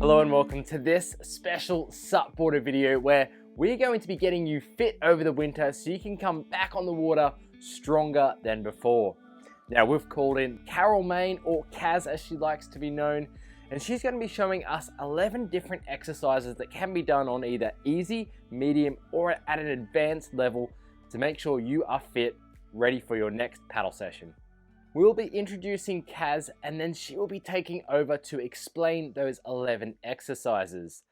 Hello and welcome to this special SUPboarder video where we're going to be getting you fit over the winter so you can come back on the water stronger than before. Now we've called in Carole Main, or Kaz as she likes to be known, and she's going to be showing us 11 different exercises that can be done on either easy, medium, or at an advanced level to make sure you are fit, ready for your next paddle session. We'll be introducing Kaz and then she will be taking over to explain those 11 exercises.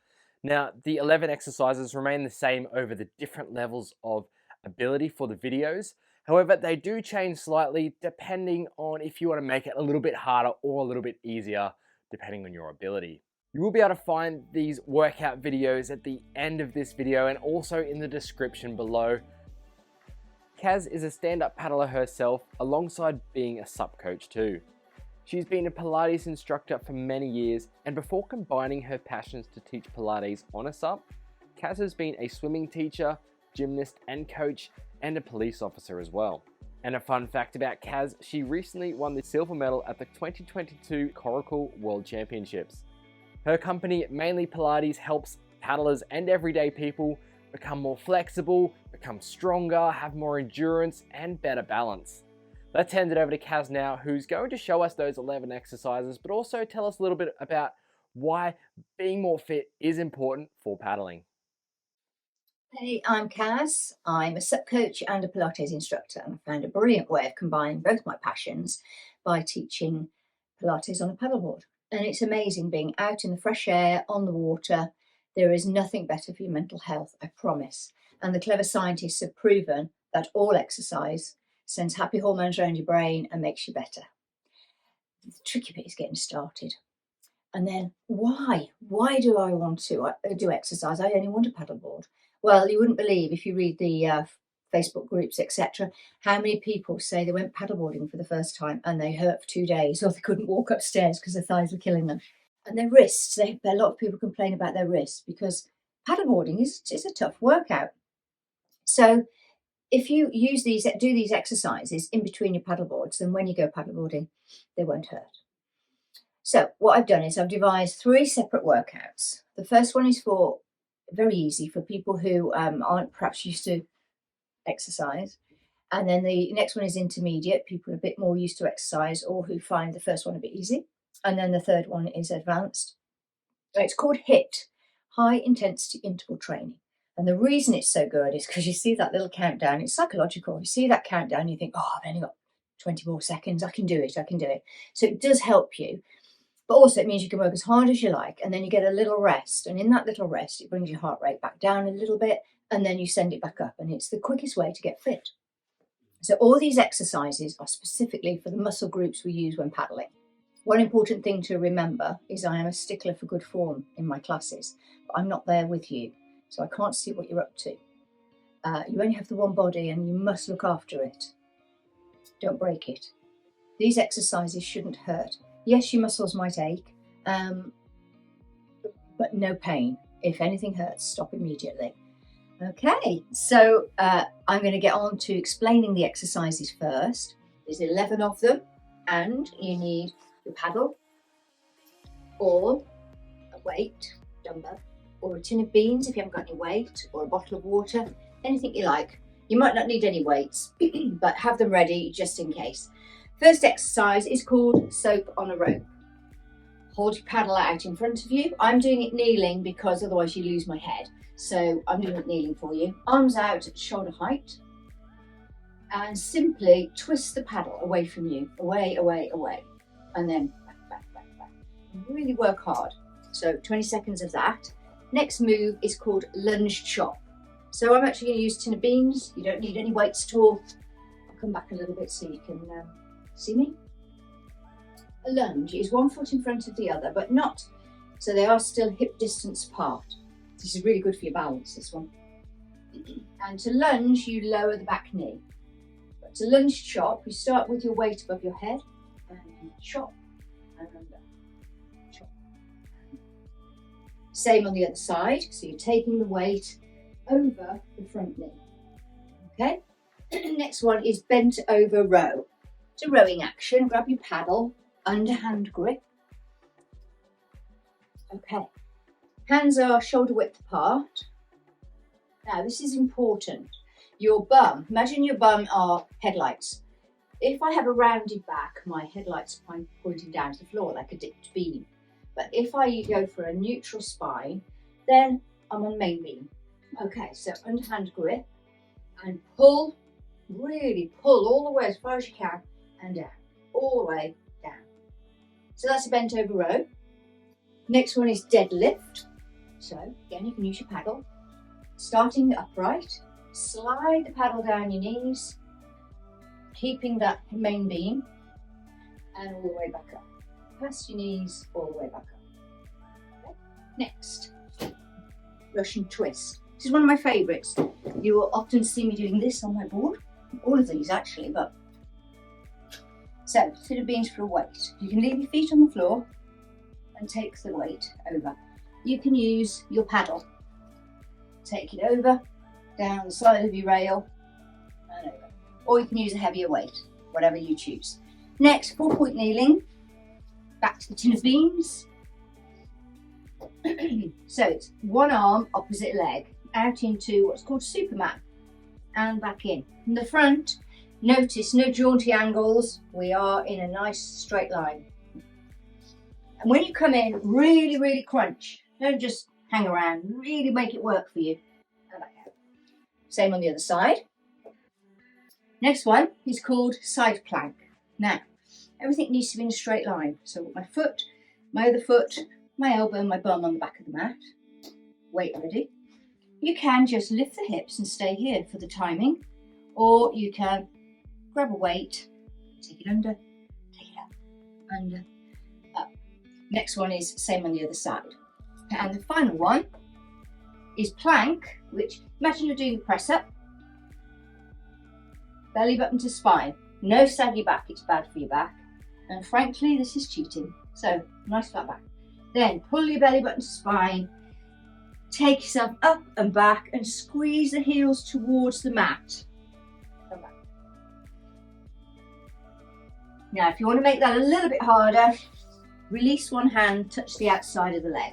Now, the 11 exercises remain the same over the different levels of ability for the videos. However, they do change slightly depending on if you want to make it a little bit harder or a little bit easier, depending on your ability. You will be able to find these workout videos at the end of this video and also in the description below. Kaz is a stand-up paddler herself, alongside being a SUP coach too. She's been a Pilates instructor for many years, and before combining her passions to teach Pilates on a SUP, Kaz has been a swimming teacher, gymnast and coach, and a police officer as well. And a fun fact about Kaz, she recently won the silver medal at the 2022 Coracle World Championships. Her company, Mainly Pilates, helps paddlers and everyday people become more flexible, become stronger, have more endurance and better balance. Let's hand it over to Kaz now, who's going to show us those 11 exercises, but also tell us a little bit about why being more fit is important for paddling. Hey, I'm Kaz. I'm a SUP coach and a Pilates instructor, and I found a brilliant way of combining both my passions by teaching Pilates on a paddleboard. And it's amazing being out in the fresh air, on the water. There is nothing better for your mental health, I promise. And the clever scientists have proven that all exercise sends happy hormones around your brain and makes you better. The tricky bit is getting started. And then why? Why do I want to do exercise? I only want a paddleboard. Well, you wouldn't believe, if you read the Facebook groups, etc., how many people say they went paddleboarding for the first time and they hurt for 2 days, or they couldn't walk upstairs because their thighs were killing them. And their wrists, a lot of people complain about their wrists because paddleboarding is a tough workout. So if you do these exercises in between your paddleboards, then when you go paddleboarding, they won't hurt. So what I've done is I've devised 3 separate workouts. The first one is very easy for people who aren't perhaps used to exercise. And then the next one is intermediate, people a bit more used to exercise or who find the first one a bit easy. And then the third one is advanced. It's called HIIT, high intensity interval training. And the reason it's so good is because you see that little countdown. It's psychological. You see that countdown, you think, oh, I've only got 20 more seconds. I can do it. So it does help you. But also it means you can work as hard as you like, and then you get a little rest. And in that little rest, it brings your heart rate back down a little bit, and then you send it back up. And it's the quickest way to get fit. So all these exercises are specifically for the muscle groups we use when paddling. One important thing to remember is I am a stickler for good form in my classes, but I'm not there with you, so I can't see what you're up to. You only have the one body and you must look after it. Don't break it. These exercises shouldn't hurt. Yes, your muscles might ache, but no pain. If anything hurts, stop immediately. Okay, so I'm going to get on to explaining the exercises first. There's 11 of them, and you need your paddle, or a weight, dumbbell, or a tin of beans if you haven't got any weight, or a bottle of water, anything you like. You might not need any weights, but have them ready just in case. First exercise is called SUP on a rope. Hold your paddle out in front of you. I'm doing it kneeling because otherwise you lose my head. So I'm doing it kneeling for you. Arms out at shoulder height. And simply twist the paddle away from you. Away, away, away. And then back. Really work hard. So 20 seconds of that. Next move is called lunge chop. So I'm actually going to use a tin of beans. You don't need any weights at all. I'll come back a little bit so you can see me. A lunge is one foot in front of the other, but not, so they are still hip distance apart. This is really good for your balance, this one. And to lunge, you lower the back knee. But to lunge chop, you start with your weight above your head, and you chop and under. Chop. Same on the other side, so you're taking the weight over the front knee. Okay? Next one is bent over row. It's a rowing action. Grab your paddle, underhand grip. Okay, Hands are shoulder width apart. Now this is important. Your bum, imagine your bum are headlights. If I have a rounded back, my headlights are pointing down to the floor like a dipped beam. But if I go for a neutral spine, then I'm on main beam. Okay, so underhand grip and pull, really pull all the way as far as you can and down, all the way down. So that's a bent over row. Next one is deadlift. So again, you can use your paddle. Starting upright, slide the paddle down your knees, keeping that main beam and all the way back up. Past your knees, all the way back up. Okay. Next, Russian twist. This is one of my favourites. You will often see me doing this on my board. All of these actually, but. So, sit of beans for a weight. You can leave your feet on the floor and take the weight over. You can use your paddle. Take it over, down the side of your rail and over. Or you can use a heavier weight, whatever you choose. Next, 4-point kneeling. Back to the tin of beans. So it's one arm, opposite leg, out into what's called Superman and back in. From the front, notice no jaunty angles. We are in a nice straight line. And when you come in, really, really crunch. Don't just hang around, really make it work for you. And back out. Same on the other side. Next one is called side plank. Now, everything needs to be in a straight line. So my foot, my other foot, my elbow and my bum on the back of the mat. Weight ready. You can just lift the hips and stay here for the timing, or you can grab a weight, take it under, take it up, under, up. Next one is same on the other side. And the final one is plank, which imagine you're doing the press up, belly button to spine. No saggy back, it's bad for your back. And frankly, this is cheating. So nice flat back. Then pull your belly button to spine, take yourself up and back and squeeze the heels towards the mat. Come back. Now, if you want to make that a little bit harder, release one hand, touch the outside of the leg.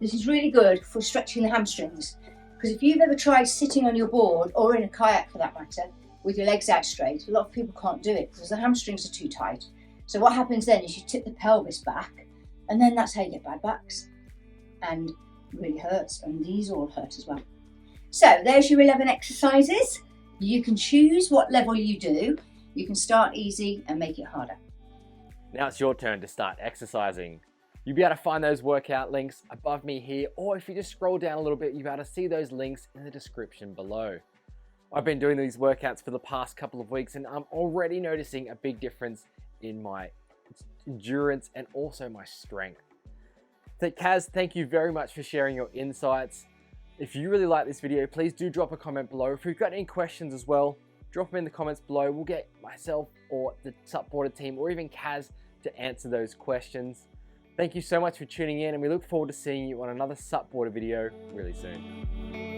This is really good for stretching the hamstrings, because if you've ever tried sitting on your board, or in a kayak for that matter, with your legs out straight, a lot of people can't do it because the hamstrings are too tight. So what happens then is you tip the pelvis back, and then that's how you get bad backs. And it really hurts, and these all hurt as well. So there's your 11 exercises. You can choose what level you do. You can start easy and make it harder. Now it's your turn to start exercising. You'll be able to find those workout links above me here, or if you just scroll down a little bit, you'll be able to see those links in the description below. I've been doing these workouts for the past couple of weeks, and I'm already noticing a big difference in my endurance and also my strength. So Kaz, thank you very much for sharing your insights. If you really like this video, please do drop a comment below. If you've got any questions as well, drop them in the comments below. We'll get myself or the SUPboarder team or even Kaz to answer those questions. Thank you so much for tuning in, and we look forward to seeing you on another SUPboarder video really soon.